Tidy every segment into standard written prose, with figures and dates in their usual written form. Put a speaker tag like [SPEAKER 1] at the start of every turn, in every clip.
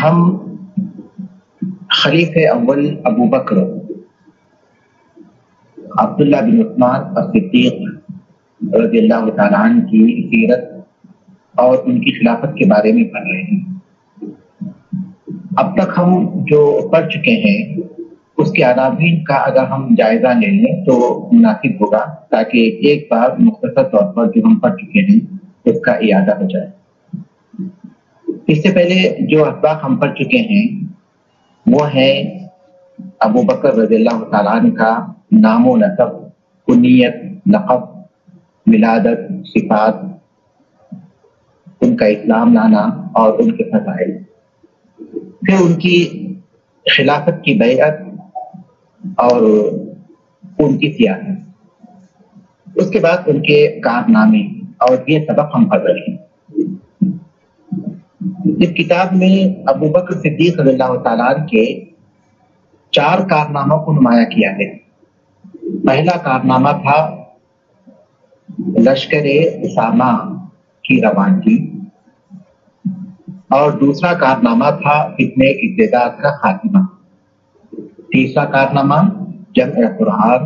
[SPEAKER 1] ہم خلیفہ اول ابو بکر عبداللہ بن عثمان الصدیق رضی اللہ تعالیٰ عنہ کی سیرت اور ان کی خلافت کے بارے میں پڑھ رہے ہیں۔ اب تک ہم جو پڑھ چکے ہیں اس کے عناوین کا اگر ہم جائزہ لے لیں تو مناسب ہوگا، تاکہ ایک بار مختصر طور پر جو ہم پڑھ چکے ہیں اس کا اعادہ ہو جائے۔ اس سے پہلے جو اسباق ہم پڑھ چکے ہیں وہ ہے ابو بکر رضی اللہ تعالیٰ عنہ کا نام و نسب، کنیت، لقب، ولادت، صفات، ان کا اسلام لانا اور ان کے فضائل، پھر ان کی خلافت کی بیعت اور ان کی سیاست، اس کے بعد ان کے کارنامے، اور یہ سبق ہم پڑھ رہے ہیں۔ اس کتاب میں ابو بکر صدیق رضی اللہ تعالیٰ عنہ کے 4 کارناموں کو نمایاں کیا ہے۔ پہلا کارنامہ تھا لشکر اسامہ کی روانگی، اور دوسرا کارنامہ تھا فتنہ ارتداد کا خاتمہ، تیسرا کارنامہ جمع قرآن،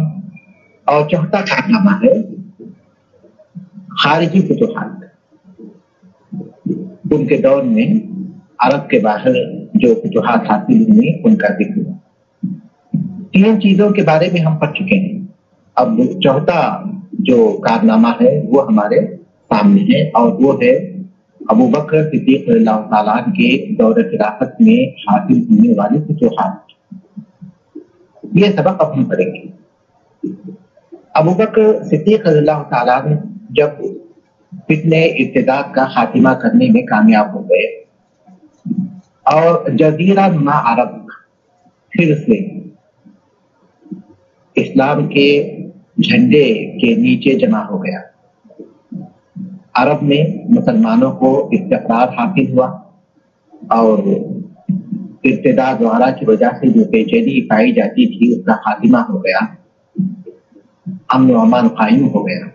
[SPEAKER 1] اور چوتھا کارنامہ ہے خارجی فتوحات۔ ان کے دور میں عرب کے باہر جو فتوحات حاصل ہوئی ان کا ذکر ہے۔ 3 چیزوں کے بارے میں ہم پڑھ چکے ہیں، اب چوتھا جو کارنامہ ہے وہ ہمارے سامنے ہے، اور وہ ہے ابو بکر صدیق رضی اللہ تعالیٰ عنہ کے دور خلافت میں حاصل ہونے والی فتوحات۔ یہ سبق اب ہم پڑھیں گے۔ ابو بکر صدیق رضی اللہ تعالیٰ عنہ جب فتنہ ارتداد کا خاتمہ کرنے میں کامیاب ہو گئے اور جزیرہ نما عرب پھر سے اسلام کے جھنڈے کے نیچے جمع ہو گیا، عرب میں مسلمانوں کو استقرار حاصل ہوا، اور ارتداد وغیرہ کی وجہ سے جو بے چینی پائی جاتی تھی اس کا خاتمہ ہو گیا، امن و امان قائم ہو گیا۔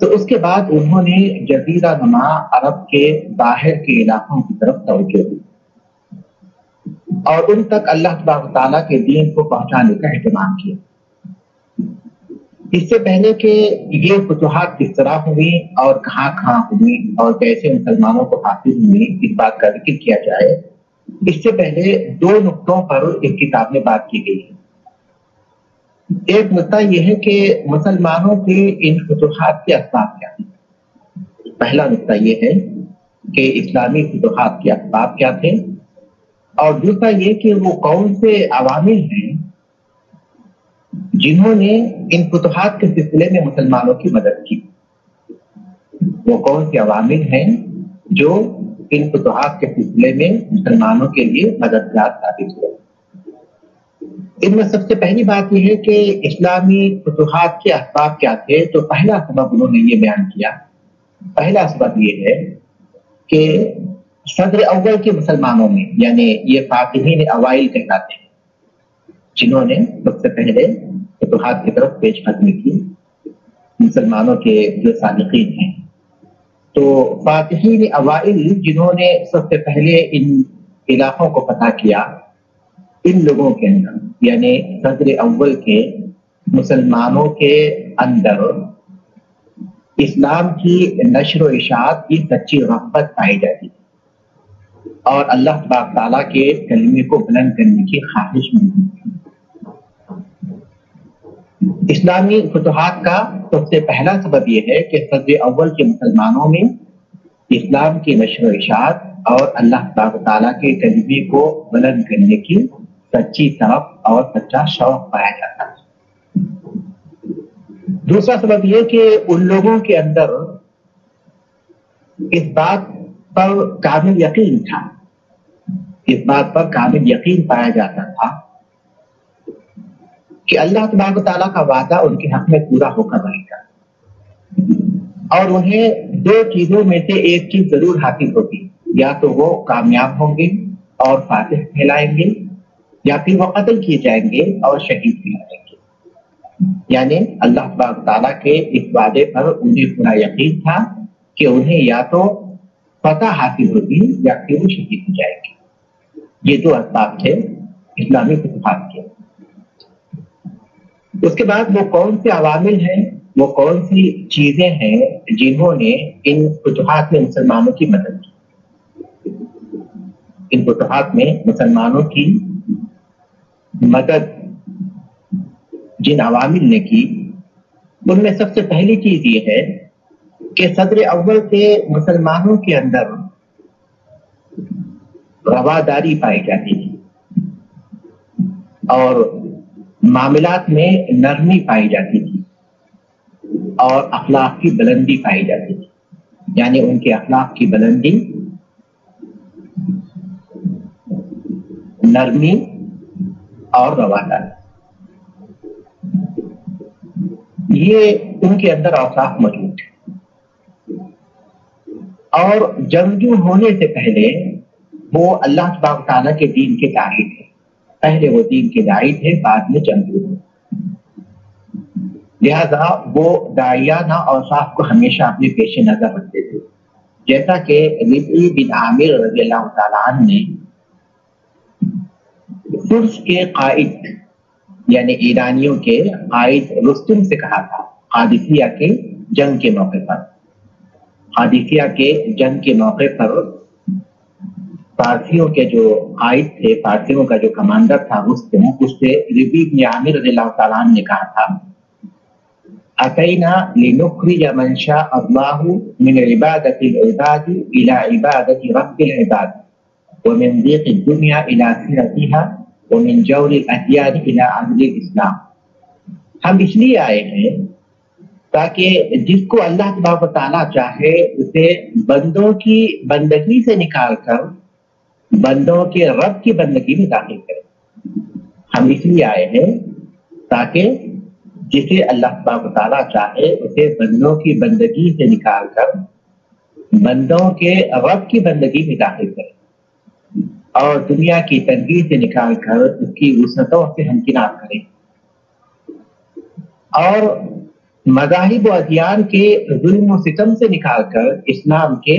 [SPEAKER 1] تو اس کے بعد انہوں نے جزیرہ نما عرب کے باہر کے علاقوں کی طرف توجہ دی اور ان تک اللہ تبارک تعالیٰ کے دین کو پہنچانے کا اہتمام کیا۔ اس سے پہلے کہ یہ فتوحات کس طرح ہوئی اور کہاں کہاں ہوئی اور کیسے مسلمانوں کو حاصل ہوئی، اس بات کا ذکر کیا جائے، اس سے پہلے 2 نقطوں پر اس کتاب میں بات کی گئی ہے۔ ایک نقطہ یہ ہے کہ مسلمانوں کے ان فتوحات کے اسباب کیا ہیں۔ پہلا نقطہ یہ ہے کہ اسلامی فتوحات کے اسباب کیا تھے، اور دوسرا یہ کہ وہ کون سے عوامل ہیں جنہوں نے ان فتوحات کے سلسلے میں مسلمانوں کی مدد کی۔ وہ کون سے عوامل ہیں جو ان فتوحات کے سلسلے میں مسلمانوں کے لیے مددگار ثابت ہوئے۔ ان میں سب سے پہلی بات یہ ہے کہ اسلامی فتوحات کے اسباب کیا تھے، تو پہلا سبب انہوں نے یہ بیان کیا۔ پہلا سبب یہ ہے کہ صدر اول کے مسلمانوں میں، یعنی یہ فاتحین اوائل کہلاتے ہیں، جنہوں نے سب سے پہلے فتوحات کی طرف پیش قدمی کی، مسلمانوں کے جو سابقین ہیں، تو فاتحین اوائل جنہوں نے سب سے پہلے ان علاقوں کو فتح کیا، ان لوگوں کے اندر یعنی صدر اول کے مسلمانوں کے اندر اسلام کی نشر و اشاعت کی سچی رغبت پائی جاتی اور اللہ تبارک تعالیٰ کے کلمے کو بلند کرنے کی خواہش موجود تھی۔ اسلامی فتوحات کا سب سے پہلا سبب یہ ہے کہ صدر اول کے مسلمانوں میں اسلام کی نشر و اشاعت اور اللہ تبارک تعالیٰ کے کلمے کو بلند کرنے کی سچی طرف اور سچا شوق پایا جاتا ہے۔ دوسرا سبب یہ کہ ان لوگوں کے اندر اس بات پر کامل یقین تھا، اس بات پر کامل یقین پایا جاتا تھا کہ اللہ تبارک تعالیٰ کا وعدہ ان کے حق میں پورا ہو کر رہے گا، اور انہیں 2 چیزوں میں سے ایک چیز ضرور حاصل ہوگی، یا تو وہ کامیاب ہوں گے اور فاتح کہلائیں گے، یا پھر وہ قتل کیے جائیں گے اور شہید کہلائیں گے۔ یعنی اللہ تبارک تعالیٰ کے اس وعدے پر انہیں پورا یقین تھا کہ انہیں یا تو فتح حاصل ہوگی یا پھر وہ شہید ہو جائیں گے۔ یہ دو اسباب تھے اسلامی فتوحات کے۔ اس کے بعد وہ کون سے عوامل ہیں، وہ کون سی چیزیں ہیں جنہوں نے ان فتوحات میں مسلمانوں کی مدد کی؟ ان فتوحات میں مسلمانوں کی مدد جن عوامل نے کی، ان میں سب سے پہلی چیز یہ ہے کہ صدر اول کے مسلمانوں کے اندر رواداری پائی جاتی تھی اور معاملات میں نرمی پائی جاتی تھی اور اخلاق کی بلندی پائی جاتی تھی، یعنی ان کے اخلاق کی بلندی، نرمی اور رواداری، یہ ان کے اندر اوصاف موجود ہے۔ اور جنگجو ہونے سے پہلے وہ اللہ تبارک و تعالیٰ کے دین کے داعی تھے، پہلے وہ دین کے داعی تھے، بعد میں جنگجو ہوئے، لہذا وہ داعیانہ اوصاف کو ہمیشہ اپنے پیش نظر رکھتے تھے، جیسا کہ ربعی بن عامر رضی اللہ تعالیٰ عنہ نے فرس کے قائد یعنی ایرانیوں کے قائد رستم سے کہا تھا قادسیہ کے جنگ کے موقع پر۔ قادسیہ کے جنگ کے موقع پر فارسیوں کے جو قائد تھے، فارسیوں کا جو کمانڈر تھا رستم، اس سے ربعی بن عامر رضی اللہ تعالیٰ عنہ نے کہا تھا اتینا لنخرج من شاء اللہ من عبادت العباد الى عبادت رب العباد ومن ضیق الدنیا الى سرتها ومن جور الادیان الى عدل الاسلام۔ ہم اس لیے آئے ہیں تاکہ جس کو اللہ تبارک و تعالیٰ چاہے اسے بندوں کی بندگی سے نکال کر بندوں کے رب کی بندگی میں داخل کرے۔ ہم اس لیے آئے ہیں تاکہ جسے اللہ تبارک و تعالیٰ چاہے اسے بندوں کی بندگی سے نکال کر بندوں کے رب کی بندگی میں داخل کرے اور دنیا کی تنگی سے نکال کر اس کی وسعتوں سے ہمکنار کرے اور مذاہب و ادیان کے ظلم و ستم سے نکال کر اسلام کے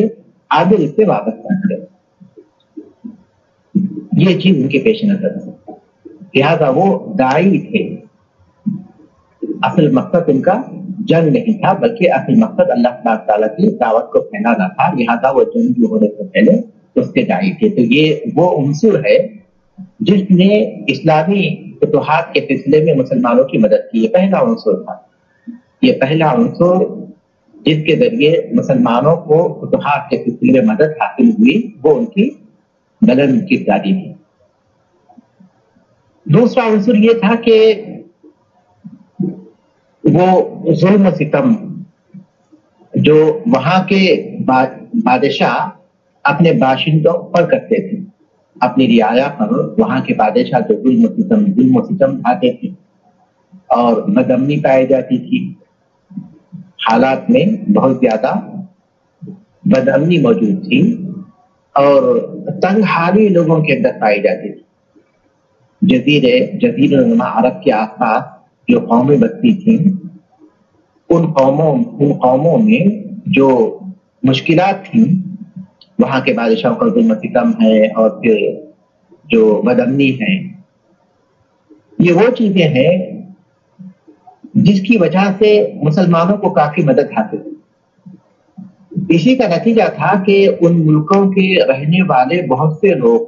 [SPEAKER 1] عادل سے وابستہ کرے۔ یہ چیز ان کے پیش نظر ہے، لہذا وہ داعی تھے۔ اصل مقصد ان کا جنگ نہیں تھا، بلکہ اصل مقصد اللہ تعالیٰ کی دعوت کو پھیلانا تھا، لہذا وہ جنگ ہونے سے پہلے اس کے داعی تھے۔ تو یہ وہ عنصر ہے جس نے اسلامی فتوحات کے سلسلے میں مسلمانوں کی مدد کی۔ یہ پہلا عنصر تھا، یہ پہلا عنصر جس کے ذریعے مسلمانوں کو فتوحات کے سلسلے میں مدد حاصل ہوئی، وہ ان کی بلند کرداری تھی۔ دوسرا عنصر یہ تھا کہ وہ ظلم و ستم جو وہاں کے بادشاہ اپنے باشندوں پر کرتے تھے، اپنی رعایا پر وہاں کے بادشاہ جو ظلم و ستم ڈھاتے تھے اور بدامنی پائی جاتی تھی، حالات میں بہت زیادہ بدامنی موجود تھی اور تنگ حالی لوگوں کے اندر پائی جاتی تھی۔ جزیرہ نما عرب کے آس پاس جو قومیں بستی تھیں، ان قوموں میں جو مشکلات تھیں، وہاں کے بادشاہوں کا ظلم و ستم ہے اور پھر جو بدامنی ہے، یہ وہ چیزیں ہیں جس کی وجہ سے مسلمانوں کو کافی مدد حاصل ہوئی۔ اسی کا نتیجہ تھا کہ ان ملکوں کے رہنے والے بہت سے لوگ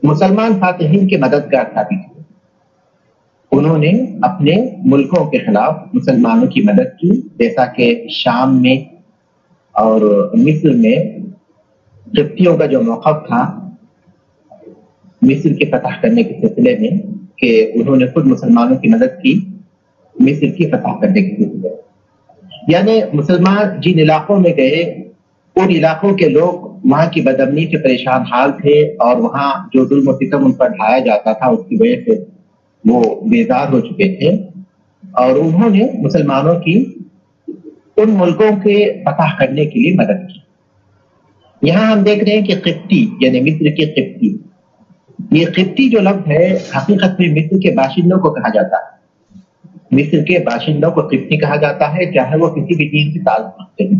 [SPEAKER 1] مسلمان فاتحین کے مددگار ثابت ہوئے۔ انہوں نے اپنے ملکوں کے خلاف مسلمانوں کی مدد کی، جیسا کہ شام میں اور مصر میں قبطیوں کا جو موقف تھا مصر کے فتح کرنے کے سلسلے میں، کہ انہوں نے خود مسلمانوں کی مدد کی مصر کی فتح کرنے کے سلسلے میں۔ یعنی مسلمان جن علاقوں میں گئے ان علاقوں کے لوگ وہاں کی بدامنی سے پریشان حال تھے اور وہاں جو ظلم و ستم ان پر ڈھایا جاتا تھا اس کی وجہ سے وہ بیزار ہو چکے تھے، اور انہوں نے مسلمانوں کی ان ملکوں کے فتح کرنے کے لیے مدد کی۔ یہاں ہم دیکھ رہے ہیں کہ قبطی یعنی مصر کے قبطی، یہ قبطی جو لفظ ہے حقیقت میں مصر کے باشندوں کو کہا جاتا ہے۔ مصر کے باشندوں کو قبطی کہا جاتا ہے، چاہے وہ کسی بھی دین سے تعلق رکھتے ہیں،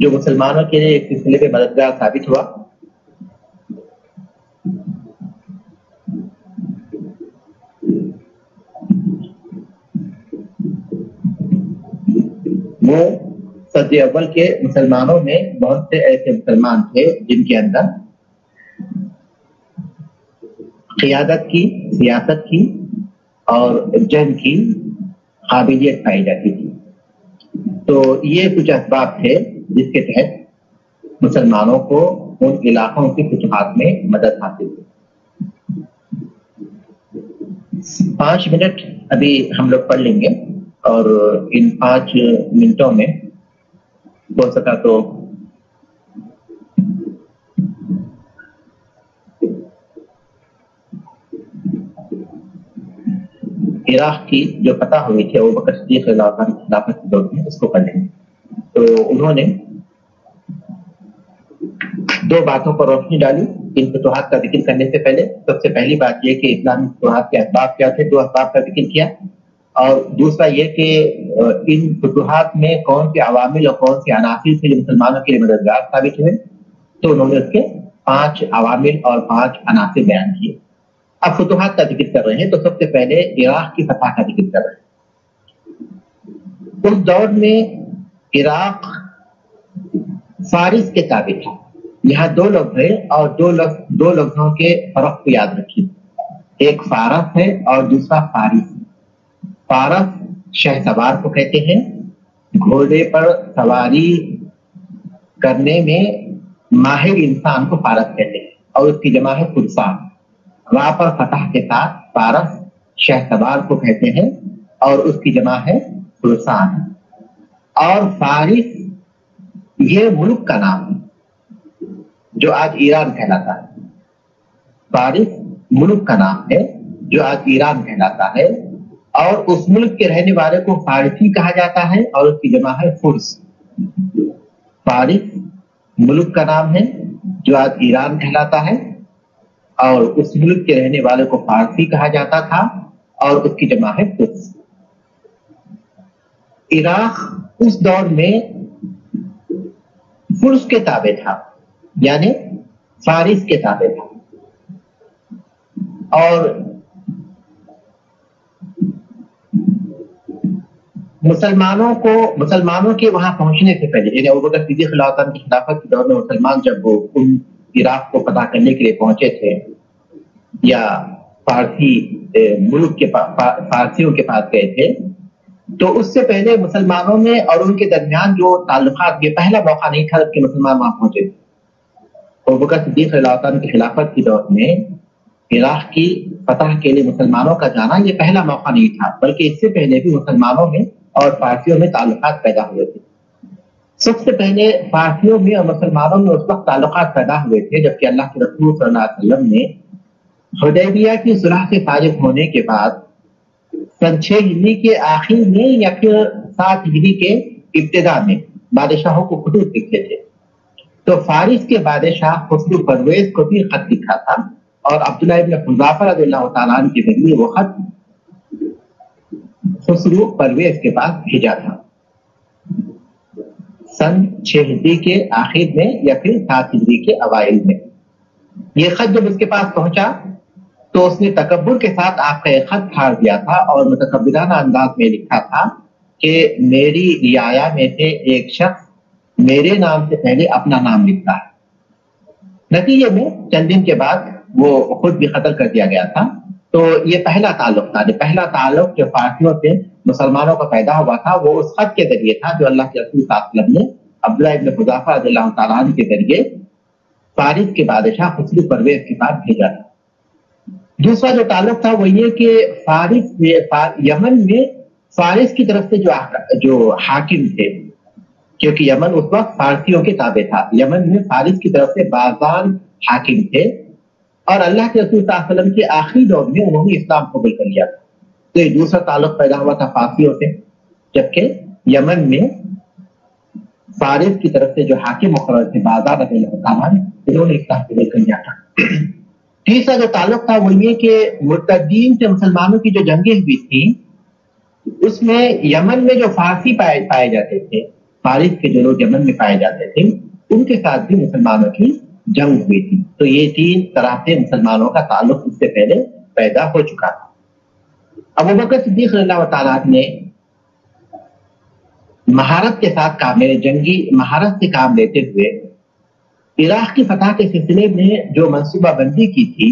[SPEAKER 1] جو مسلمانوں کے لیے ایک سلسلے میں مددگار ثابت ہوا، وہ صدی اول کے مسلمانوں میں بہت سے ایسے مسلمان تھے جن کے اندر قیادت کی، سیاست کی اور جنگ کی قابلیت پائی جاتی تھی۔ تو یہ کچھ اسباب تھے جس کے تحت مسلمانوں کو ان علاقوں کی فتوحات میں مدد حاصل ہوئی۔ 5 منٹ ابھی ہم لوگ پڑھ لیں گے اور ان 5 منٹوں میں ہو سکا تو عراق کی جو فتح ہوئی تھی ابوبکر صدیق رضی اللہ عنہ کی خلافت کے دور میں، اس کو پڑھ لیں گے۔ تو انہوں نے 2 باتوں پر روشنی ڈالی ان فتوحات کا ذکر کرنے سے پہلے۔ سب سے پہلی بات یہ کہ اسلامی فتوحات کے اسباب کیا تھے، 2 اسباب کا ذکر کیا، اور دوسرا یہ کہ ان فتوحات میں کون سے عوامل اور کون سے عناصر تھے جو مسلمانوں کے لیے مددگار ثابت ہوئے۔ تو انہوں نے اس کے 5 عوامل اور 5 عناصر بیان کیے۔ اب فتوحات کا ذکر کر رہے ہیں تو سب سے پہلے عراق کی فتح کا ذکر کر رہے ہیں۔ اس دور میں عراق فارس کے تابع تھا۔ یہاں 2 لفظ ہیں اور 2 لفظوں کے فرق کو یاد رکھیے، ایک فارس ہے اور دوسرا فارس۔ فارس شہ سوار کو کہتے ہیں، گھوڑے پر سواری کرنے میں ماہر انسان کو فارس کہتے ہیں، اور اس کی جمع ہے فرسان۔ را پر فتح کے ساتھ فارس شہ سوار کو کہتے ہیں اور اس کی جمع ہے فرسان۔ اور فارس یہ ملک کا نام ہے جو آج ایران کہلاتا ہے۔ فارس ملک کا نام ہے جو آج ایران کہلاتا ہے، اور اس ملک کے رہنے والے کو فارسی کہا جاتا ہے اور اس کی جمع ہے فرس۔ فارس ملک کا نام ہے جو آج ایران کہلاتا ہے، اور اس ملک کے رہنے والے کو فارسی کہا جاتا تھا اور اس کی جمع ہے فرس۔ عراق اس دور میں فرس کے تابع تھا، یعنی فارس کے تابع تھا، اور مسلمانوں کے وہاں پہنچنے سے پہلے، یعنی ابوبکر صدیق رضی اللہ عنہ کی خلافت کے دور میں مسلمان جب وہ عراق کو فتح کرنے کے لیے پہنچے تھے یا فارسی ملک کے فارسیوں کے پاس گئے تھے، تو اس سے پہلے مسلمانوں میں اور ان کے درمیان جو تعلقات، یہ پہلا موقع نہیں تھا جب کہ مسلمان وہاں پہنچے تھے۔ ابوبکر صدیق رضی اللہ عنہ کی خلافت کے دور میں عراق کی فتح کے لیے مسلمانوں کا جانا یہ پہلا موقع نہیں تھا، بلکہ اس سے پہلے بھی مسلمانوں میں اور فارسیوں میں تعلقات پیدا ہوئے تھے۔ سب سے پہلے فارسیوں میں اور مسلمانوں میں اس وقت تعلقات پیدا ہوئے تھے جبکہ اللہ کے رسول صلی اللہ علیہ وسلم نے حدیبیہ کی صلح سے فارغ ہونے کے بعد سن 6 ہجری کے آخر میں یا پھر 7 ہجری کے ابتدا میں بادشاہوں کو خطوط لکھے تھے۔ تو فارس کے بادشاہ خسرو پرویز کو بھی خط لکھا تھا، اور عبداللہ ابن حذافہ رضی اللہ تعالیٰ عنہ کے ذریعے وہ خط خسرو پرویز کے پاس بھیجا تھا سن 6 ہجری کے آخر میں یا پھر 7 ہجری کے اوائل میں۔ یہ خط جب اس کے پاس پہنچا تو اس نے تکبر کے ساتھ آپ کا ایک خط پھاڑ دیا تھا اور متکبرانہ انداز میں لکھا تھا کہ میری رعایا میں سے ایک شخص میرے نام سے پہلے اپنا نام لکھتا ہے۔ نتیجے میں چند دن کے بعد وہ خود بھی قتل کر دیا گیا تھا۔ تو یہ پہلا تعلق تھا، پہلا تعلق جو فارسیوں سے مسلمانوں کا پیدا ہوا تھا وہ اس خط کے ذریعے تھا جو اللہ کے رسول صلی اللہ علیہ وسلم نے عبداللہ ابن حذافہ رضی اللہ تعالیٰ عنہ کے ذریعے فارس کے بادشاہ خسرو پرویز کے پاس بھیجا تھا۔ دوسرا جو تعلق تھا وہ یہ کہ یمن میں فارس کی طرف سے جو حاکم تھے، کیونکہ یمن اس وقت فارسیوں کے تابع تھا، یمن میں فارس کی طرف سے بازان حاکم تھے، اور اللہ کے رسول صلی اللہ علیہ وسلم کے آخری دور میں انہوں نے اسلام قبول کر لیا۔ تو یہ دوسرا تعلق پیدا ہوا تھا فارسیوں سے، جبکہ یمن میں فارس کی طرف سے جو حاکم مقرر تھے بازار رضی اللہ عنہ، انہوں نے اسلام قبول کر لیا تھا۔ تیسرا جو تعلق تھا وہ یہ کہ مرتدین سے مسلمانوں کی جو جنگیں ہوئی تھیں اس میں یمن میں جو فارسی پائے جاتے تھے فارس کے جو لوگ یمن میں پائے جاتے تھے ان کے ساتھ بھی مسلمانوں کی جنگ ہوئی تھی. تو یہ 3 طرح سے مسلمانوں کا تعلق اس سے پہلے پیدا ہو چکا تھا. ابوبکر صدیق رضی اللہ تعالیٰ نے مہارت کے ساتھ کام جنگی مہارت سے کام لیتے ہوئے عراق کی فتح کے سلسلے میں جو منصوبہ بندی کی تھی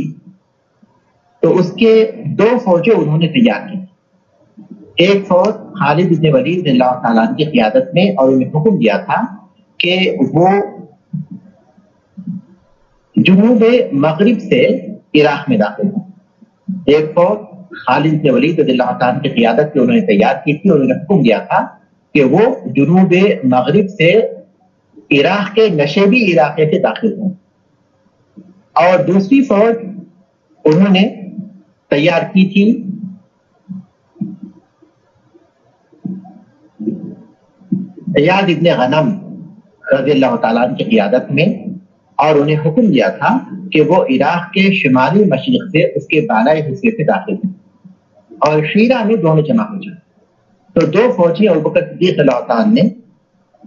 [SPEAKER 1] تو اس کے 2 فوجیں انہوں نے تیار کی. ایک فوج خالد بن ولید رضی اللہ تعالیٰ کی قیادت میں, اور انہیں حکم دیا تھا کہ وہ جنوب مغرب سے عراق میں داخل ہوں. ایک فوج خالد بن ولید رضی اللہ تعالیٰ کی قیادت میں انہوں نے تیار کی تھی اور انہوں نے حکم دیا تھا کہ وہ جنوب مغرب سے عراق کے نشیبی علاقے سے داخل ہوں. اور دوسری فوج انہوں نے تیار کی تھی ایاد ابن غنم رضی اللہ تعالیٰ کی قیادت میں, اور انہیں حکم دیا تھا کہ وہ عراق کے شمالی مشرق سے اس کے بالائی حصے سے داخل ہوں اور شیرہ میں دونوں جمع ہو جائیں. تو 2 فوجیں ابوبکر صدیق رضی اللہ تعالیٰ نے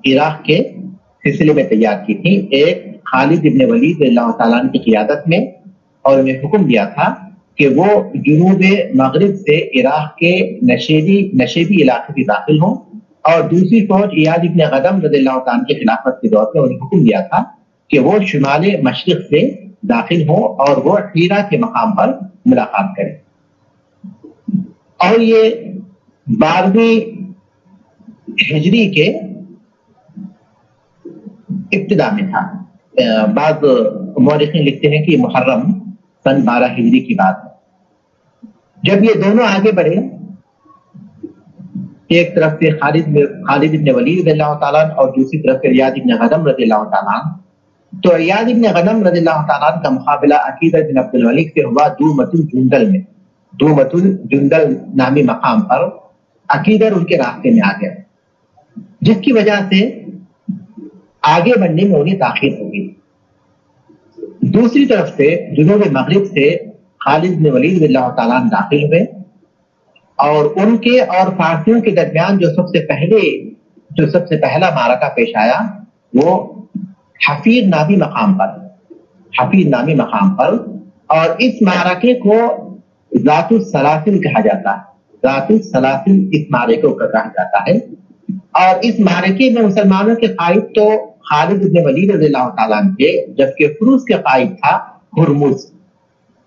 [SPEAKER 1] عراق کے سلسلے میں تیار کی تھی. ایک خالد ابن ولید رضی اللہ تعالیٰ کی قیادت میں, اور انہیں حکم دیا تھا کہ وہ جنوب مغرب سے عراق کے نشیبی علاقے سے داخل ہوں. اور دوسری فوج ایاد ابن غنم رضی اللہ تعالیٰ کی خلافت کے دور میں انہیں حکم دیا تھا کہ وہ شمال مشرق سے داخل ہوں اور وہ حیرہ کے مقام پر ملاقات کریں. اور یہ 12ویں ہجری کے ابتدا میں تھا. بعض مورخین لکھتے ہیں کہ محرم سن 12 ہجری کی بات ہے. جب یہ دونوں آگے بڑھے, ایک طرف سے خالد بن ولید رضی اللہ تعالیٰ اور دوسری طرف سے ایاد بن غنم رضی اللہ تعالیٰ, تو ایاد بن غنم رضی اللہ تعالیٰ کا مقابلہ عقیدر بن عبد الملک سے ہوا دومت الجندل میں. دومت الجندل نامی مقام پر عقیدر ان کے راستے میں آ گیا, جس کی وجہ سے آگے بڑھنے میں انہیں تاخیر ہو گئی. دوسری طرف سے جنوب مغرب سے خالد بن ولید رضی اللہ تعالیٰ داخل ہوئے, اور ان کے اور فارسیوں کے درمیان جو سب سے پہلا معرکہ پیش آیا وہ حفیر نامی مقام پر, اور اس معرکے کو ذات السلاسل کہا جاتا ہے. ذات السلاسل اس معرکے کو کہا جاتا ہے. اور اس معرکے میں مسلمانوں کے قائد تو خالد بن ولید رضی اللہ تعالیٰ تھے, جبکہ فروس کے قائد تھا ہرمز,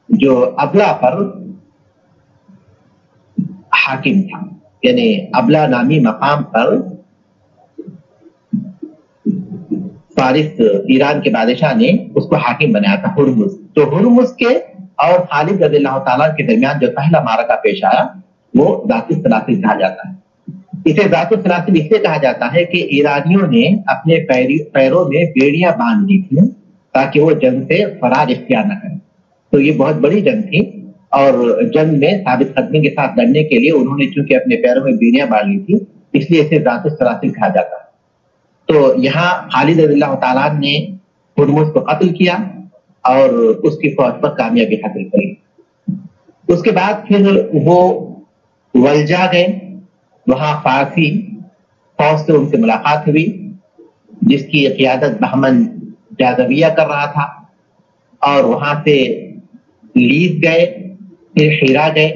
[SPEAKER 1] جو ابلا پر حاکم تھا. یعنی ابلا نامی مقام پر فارس ایران کے بادشاہ نے اس کو حاکم بنایا تھا, ہرمز. تو ہرمز کے اور خالد رضی اللہ تعالیٰ کے درمیان جو پہلا معرکہ پیش آیا وہ ذات السلاسل کہا جاتا ہے. اسے ذات السلاسل اس لیے کہا جاتا ہے کہ ایرانیوں نے اپنے پیروں میں بیڑیاں باندھ دی تھیں تاکہ وہ جنگ سے فرار اختیار نہ کریں. تو یہ بہت بڑی جنگ تھی, اور جنگ میں ثابت قدمی کے ساتھ لڑنے کے لیے انہوں نے چونکہ اپنے پیروں میں بیڑیاں باندھ لی تھی, اس لیے اسے ذات السلاسل کہا جاتا ہے. تو یہاں خالد رضی اللہ تعالیٰ نے ہرمز کو قتل کیا اور اس کی فوج پر کامیابی حاصل کری. اس کے بعد پھر وہ ولجا گئے, وہاں فارسی فوج سے ان سے ملاقات ہوئی جس کی قیادت بہمن جاذبیہ کر رہا تھا, اور وہاں سے لیز گئے, پھر حیرہ گئے.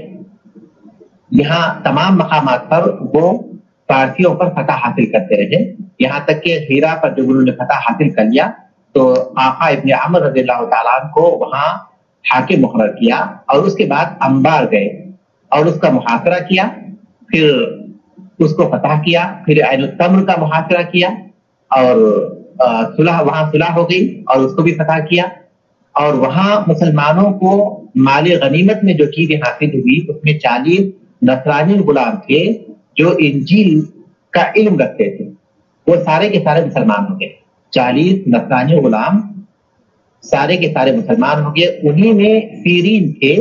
[SPEAKER 1] یہاں تمام مقامات پر وہ فارسیوں پر فتح حاصل کرتے رہے, یہاں تک کہ حیرہ پر جب انہوں نے فتح حاصل کر لیا تو آقا ابن عمر رضی اللہ تعالیٰ عنہ کو وہاں حاکم مقرر کیا, اور اس کے بعد انبار گئے اور اس کا محاصرہ کیا, پھر اس کو فتح کیا, پھر عین التمر کا محاصرہ کیا, اور وہاں صلح ہو گئی اور اس کو بھی فتح کیا. اور وہاں مسلمانوں کو مال غنیمت میں جو چیزیں حاصل ہوئی اس میں 40 نصرانی غلام تھے جو انجیل کا علم رکھتے تھے, وہ سارے کے سارے مسلمان ہو گئے. 40 نصرانی غلام سارے کے سارے مسلمان ہو گئے. انہی میں سیرین تھے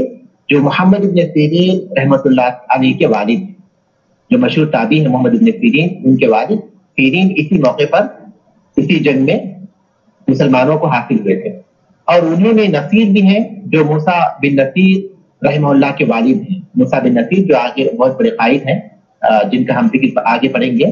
[SPEAKER 1] جو محمد ابن سیرین رحمت اللہ علیہ کے والد ہیں, جو مشہور تابعی ہیں محمد ابن سیرین, ان کے والد سیرین اسی موقع پر اسی جنگ میں مسلمانوں کو حاصل ہوئے تھے. اور انہیں میں نصیر بھی ہیں جو موسیٰ بن نصیر رحمہ اللہ کے والد ہیں. موسیٰ بن نصیر جو آگے بہت بڑے قائد ہیں جن کا ہم ذکر آگے پڑھیں گے,